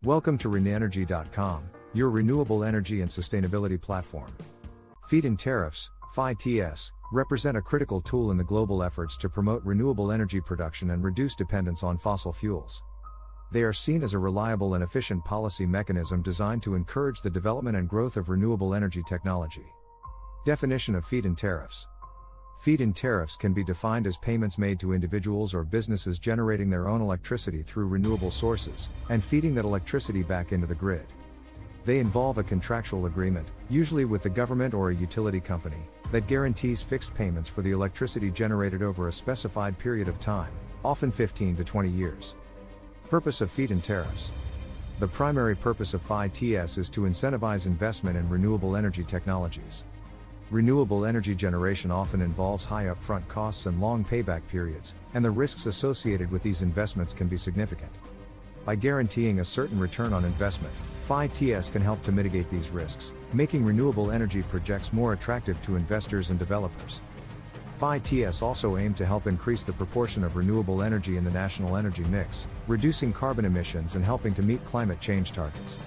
Welcome to renenergy.com, your renewable energy and sustainability platform. Feed-in tariffs, FITs, represent a critical tool in the global efforts to promote renewable energy production and reduce dependence on fossil fuels. They are seen as a reliable and efficient policy mechanism designed to encourage the development and growth of renewable energy technology. Definition of feed-in tariffs. Feed-in tariffs can be defined as payments made to individuals or businesses generating their own electricity through renewable sources, and feeding that electricity back into the grid. They involve a contractual agreement, usually with the government or a utility company, that guarantees fixed payments for the electricity generated over a specified period of time, often 15 to 20 years. Purpose of feed-in tariffs. The primary purpose of FITs is to incentivize investment in renewable energy technologies. Renewable energy generation often involves high upfront costs and long payback periods, and the risks associated with these investments can be significant. By guaranteeing a certain return on investment, FITs can help to mitigate these risks, making renewable energy projects more attractive to investors and developers. FITs also aim to help increase the proportion of renewable energy in the national energy mix, reducing carbon emissions and helping to meet climate change targets.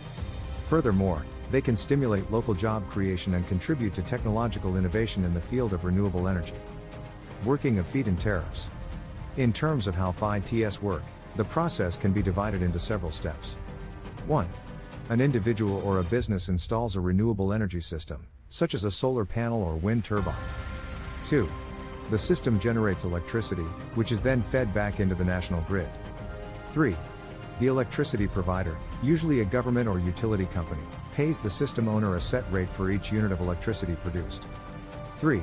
Furthermore, they can stimulate local job creation and contribute to technological innovation in the field of renewable energy. Working of feed-in tariffs. In terms of how FITs work, the process can be divided into several steps. 1. An individual or a business installs a renewable energy system, such as a solar panel or wind turbine. 2. The system generates electricity, which is then fed back into the national grid. 3. The electricity provider, usually a government or utility company, pays the system owner a set rate for each unit of electricity produced. 3.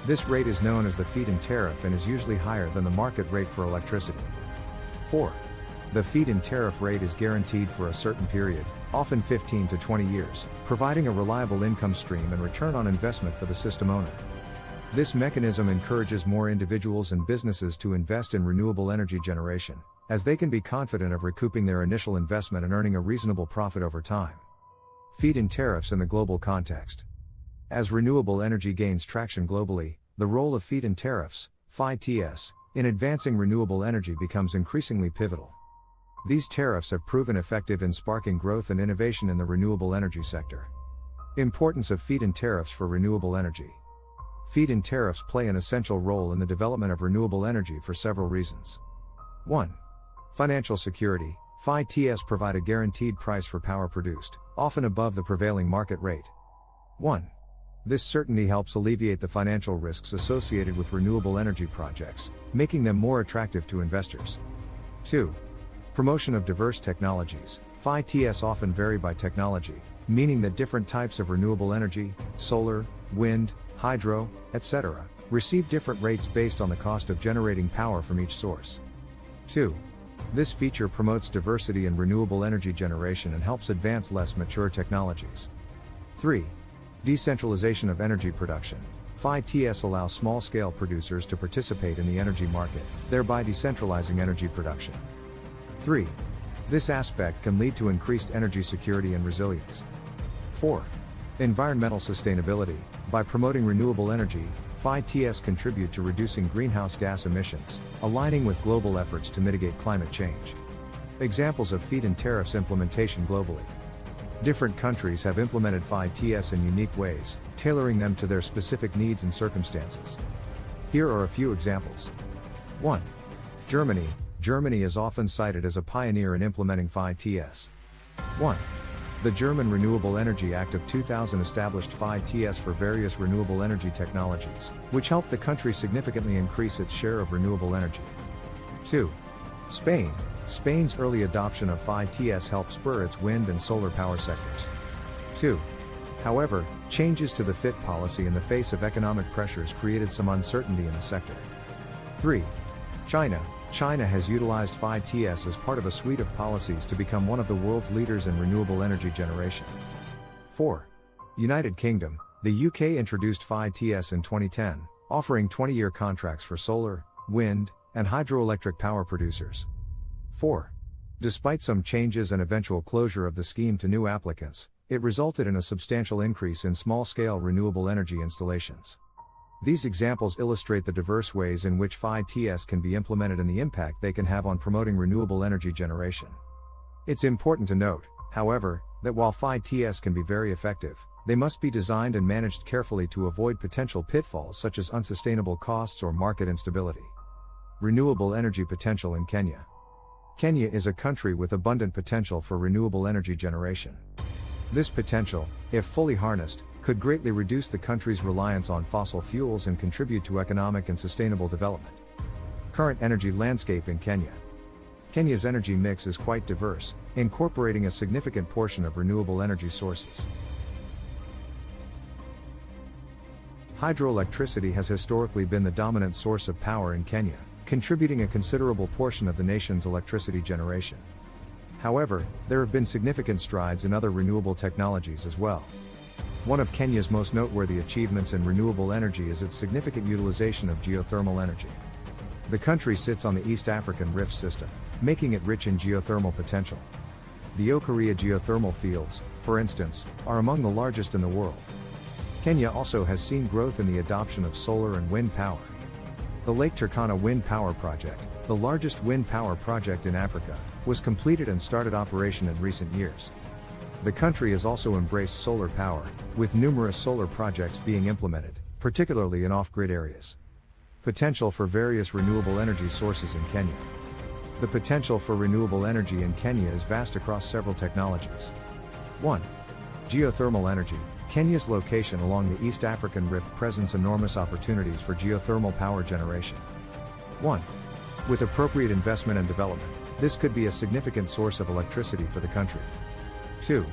This rate is known as the feed-in tariff and is usually higher than the market rate for electricity. 4. The feed-in tariff rate is guaranteed for a certain period, often 15 to 20 years, providing a reliable income stream and return on investment for the system owner. This mechanism encourages more individuals and businesses to invest in renewable energy generation, as they can be confident of recouping their initial investment and earning a reasonable profit over time. Feed-in tariffs in the global context. As renewable energy gains traction globally, the role of feed-in tariffs, FITs, in advancing renewable energy becomes increasingly pivotal. These tariffs have proven effective in sparking growth and innovation in the renewable energy sector. Importance of feed-in tariffs for renewable energy. Feed-in tariffs play an essential role in the development of renewable energy for several reasons. 1. Financial security. FITs provide a guaranteed price for power produced, often above the prevailing market rate. 1. This certainty helps alleviate the financial risks associated with renewable energy projects, making them more attractive to investors. 2. Promotion of diverse technologies. FITs often vary by technology, meaning that different types of renewable energy, solar, wind, hydro, etc., receive different rates based on the cost of generating power from each source. 2. This feature promotes diversity in renewable energy generation and helps advance less mature technologies. 3. Decentralization of energy production. FITs allow small-scale producers to participate in the energy market, thereby decentralizing energy production. 3. This aspect can lead to increased energy security and resilience. 4. Environmental sustainability. By promoting renewable energy, FITs contribute to reducing greenhouse gas emissions, aligning with global efforts to mitigate climate change. Examples of feed-in tariffs implementation globally. Different countries have implemented FITs in unique ways, tailoring them to their specific needs and circumstances. Here are a few examples. 1. Germany. Germany is often cited as a pioneer in implementing FITs. 1. The German Renewable Energy Act of 2000 established FITs for various renewable energy technologies, which helped the country significantly increase its share of renewable energy. 2. Spain. Spain's early adoption of FITs helped spur its wind and solar power sectors. 2. However, changes to the FIT policy in the face of economic pressures created some uncertainty in the sector. 3. China. China has utilized FITs as part of a suite of policies to become one of the world's leaders in renewable energy generation. 4. United Kingdom. The UK introduced FITs in 2010, offering 20-year contracts for solar, wind, and hydroelectric power producers. 4. Despite some changes and eventual closure of the scheme to new applicants, it resulted in a substantial increase in small-scale renewable energy installations. These examples illustrate the diverse ways in which FITs can be implemented and the impact they can have on promoting renewable energy generation. It's important to note, however, that while FITs can be very effective, they must be designed and managed carefully to avoid potential pitfalls such as unsustainable costs or market instability. Renewable energy potential in Kenya. Kenya is a country with abundant potential for renewable energy generation. This potential, if fully harnessed, could greatly reduce the country's reliance on fossil fuels and contribute to economic and sustainable development. Current energy landscape in Kenya. Kenya's energy mix is quite diverse, incorporating a significant portion of renewable energy sources. Hydroelectricity has historically been the dominant source of power in Kenya, contributing a considerable portion of the nation's electricity generation. However, there have been significant strides in other renewable technologies as well. One of Kenya's most noteworthy achievements in renewable energy is its significant utilization of geothermal energy. The country sits on the East African Rift system, making it rich in geothermal potential. The Okaria geothermal fields, for instance, are among the largest in the world. Kenya also has seen growth in the adoption of solar and wind power. The Lake Turkana Wind Power Project, the largest wind power project in Africa, was completed and started operation in recent years. The country has also embraced solar power, with numerous solar projects being implemented, particularly in off-grid areas. Potential for various renewable energy sources in Kenya. The potential for renewable energy in Kenya is vast across several technologies. 1. Geothermal energy. Kenya's location along the East African Rift presents enormous opportunities for geothermal power generation. 1. With appropriate investment and development, this could be a significant source of electricity for the country. 2.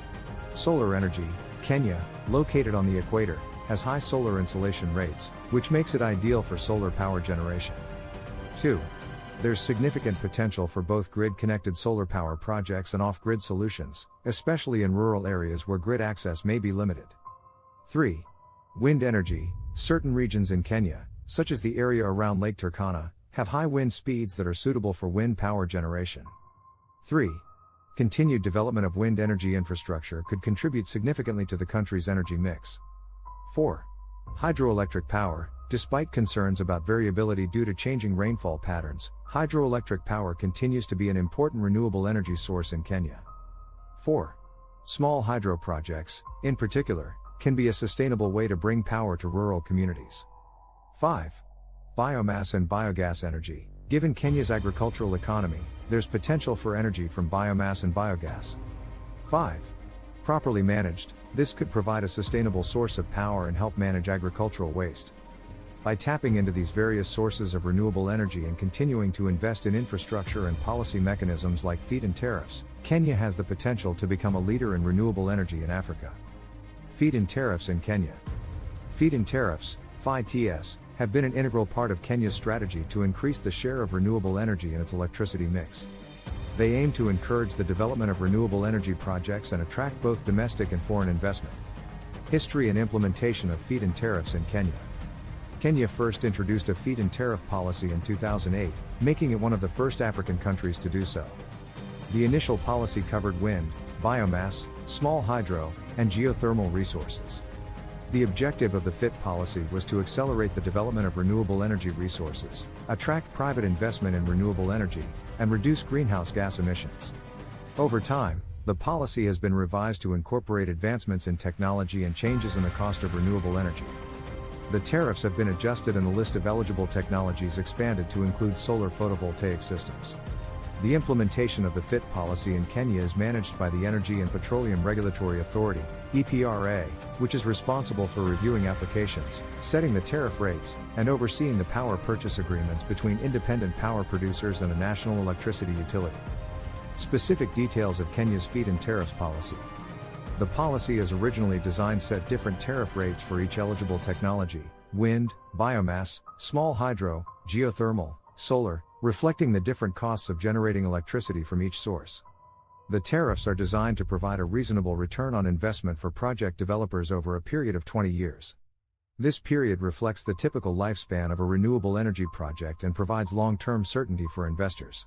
Solar energy. Kenya, located on the equator, has high solar insolation rates, which makes it ideal for solar power generation. 2. There's significant potential for both grid-connected solar power projects and off-grid solutions, especially in rural areas where grid access may be limited. 3. Wind energy. Certain regions in Kenya, such as the area around Lake Turkana, have high wind speeds that are suitable for wind power generation. 3. Continued development of wind energy infrastructure could contribute significantly to the country's energy mix. 4. Hydroelectric power. Despite concerns about variability due to changing rainfall patterns, hydroelectric power continues to be an important renewable energy source in Kenya. 4. Small hydro projects, in particular, can be a sustainable way to bring power to rural communities. 5. Biomass and biogas energy. Given Kenya's agricultural economy, there's potential for energy from biomass and biogas. 5. Properly managed, this could provide a sustainable source of power and help manage agricultural waste. By tapping into these various sources of renewable energy and continuing to invest in infrastructure and policy mechanisms like feed-in tariffs, Kenya has the potential to become a leader in renewable energy in Africa. Feed-in tariffs in Kenya. Feed-in tariffs, FITs, have been an integral part of Kenya's strategy to increase the share of renewable energy in its electricity mix. They aim to encourage the development of renewable energy projects and attract both domestic and foreign investment. History and implementation of feed-in tariffs in Kenya. Kenya first introduced a feed-in tariff policy in 2008, making it one of the first African countries to do so. The initial policy covered wind, biomass, small hydro, and geothermal resources. The objective of the FIT policy was to accelerate the development of renewable energy resources, attract private investment in renewable energy, and reduce greenhouse gas emissions. Over time, the policy has been revised to incorporate advancements in technology and changes in the cost of renewable energy. The tariffs have been adjusted and the list of eligible technologies expanded to include solar photovoltaic systems. The implementation of the FIT policy in Kenya is managed by the Energy and Petroleum Regulatory Authority, EPRA, which is responsible for reviewing applications, setting the tariff rates, and overseeing the power purchase agreements between independent power producers and the national electricity utility. Specific details of Kenya's feed-in tariffs policy. The policy as originally designed set different tariff rates for each eligible technology: wind, biomass, small hydro, geothermal, solar, reflecting the different costs of generating electricity from each source. The tariffs are designed to provide a reasonable return on investment for project developers over a period of 20 years. This period reflects the typical lifespan of a renewable energy project and provides long-term certainty for investors.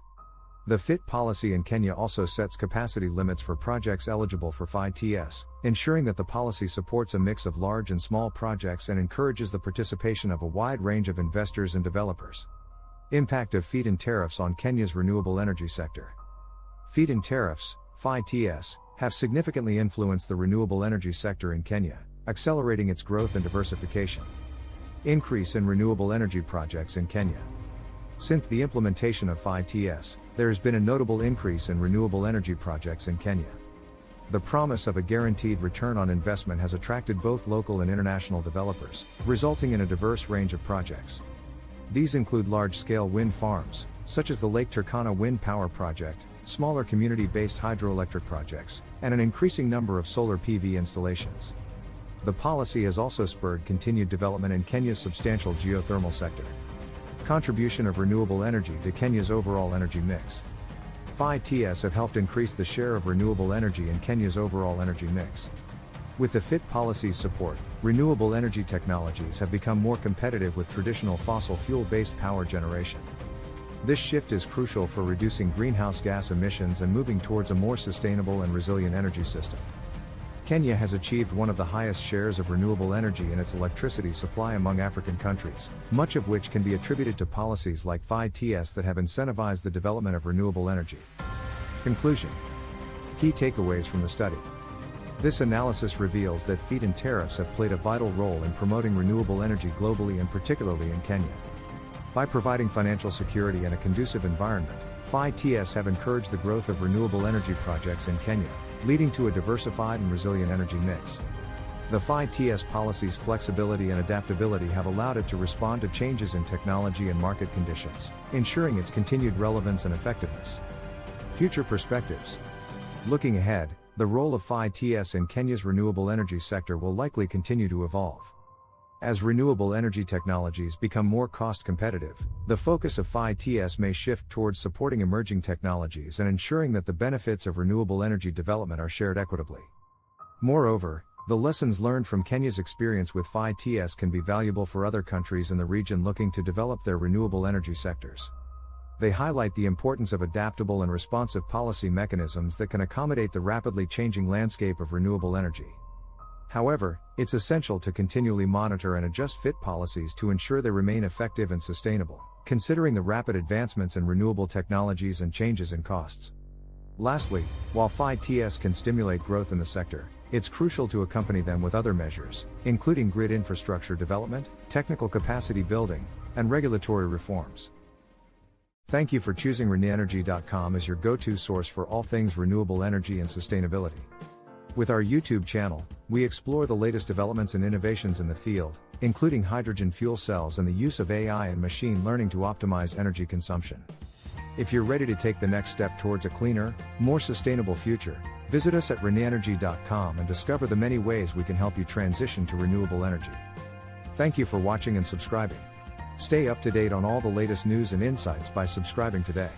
The FIT policy in Kenya also sets capacity limits for projects eligible for FITs, ensuring that the policy supports a mix of large and small projects and encourages the participation of a wide range of investors and developers. Impact of feed-in tariffs on Kenya's renewable energy sector. Feed-in tariffs, FITs, have significantly influenced the renewable energy sector in Kenya, accelerating its growth and diversification. Increase in renewable energy projects in Kenya. Since the implementation of FITs, there has been a notable increase in renewable energy projects in Kenya. The promise of a guaranteed return on investment has attracted both local and international developers, resulting in a diverse range of projects. These include large-scale wind farms, such as the Lake Turkana Wind Power Project, smaller community-based hydroelectric projects, and an increasing number of solar PV installations. The policy has also spurred continued development in Kenya's substantial geothermal sector. Contribution of renewable energy to Kenya's overall energy mix. FITs have helped increase the share of renewable energy in Kenya's overall energy mix. With the FIT policy's support, renewable energy technologies have become more competitive with traditional fossil fuel-based power generation. This shift is crucial for reducing greenhouse gas emissions and moving towards a more sustainable and resilient energy system. Kenya has achieved one of the highest shares of renewable energy in its electricity supply among African countries, much of which can be attributed to policies like FITs that have incentivized the development of renewable energy. Conclusion. Key takeaways from the study. This analysis reveals that feed-in tariffs have played a vital role in promoting renewable energy globally and particularly in Kenya. By providing financial security and a conducive environment, FITs have encouraged the growth of renewable energy projects in Kenya, leading to a diversified and resilient energy mix. The FITs policy's flexibility and adaptability have allowed it to respond to changes in technology and market conditions, ensuring its continued relevance and effectiveness. Future perspectives. Looking ahead, the role of FITs in Kenya's renewable energy sector will likely continue to evolve. As renewable energy technologies become more cost competitive, the focus of FITs may shift towards supporting emerging technologies and ensuring that the benefits of renewable energy development are shared equitably. Moreover, the lessons learned from Kenya's experience with FITs can be valuable for other countries in the region looking to develop their renewable energy sectors. They highlight the importance of adaptable and responsive policy mechanisms that can accommodate the rapidly changing landscape of renewable energy. However, it's essential to continually monitor and adjust FIT policies to ensure they remain effective and sustainable, considering the rapid advancements in renewable technologies and changes in costs. Lastly, while FITs can stimulate growth in the sector, it's crucial to accompany them with other measures, including grid infrastructure development, technical capacity building, and regulatory reforms. Thank you for choosing ReneEnergy.com as your go-to source for all things renewable energy and sustainability. With our YouTube channel, we explore the latest developments and innovations in the field, including hydrogen fuel cells and the use of AI and machine learning to optimize energy consumption. If you're ready to take the next step towards a cleaner, more sustainable future, visit us at ReneEnergy.com and discover the many ways we can help you transition to renewable energy. Thank you for watching and subscribing. Stay up to date on all the latest news and insights by subscribing today.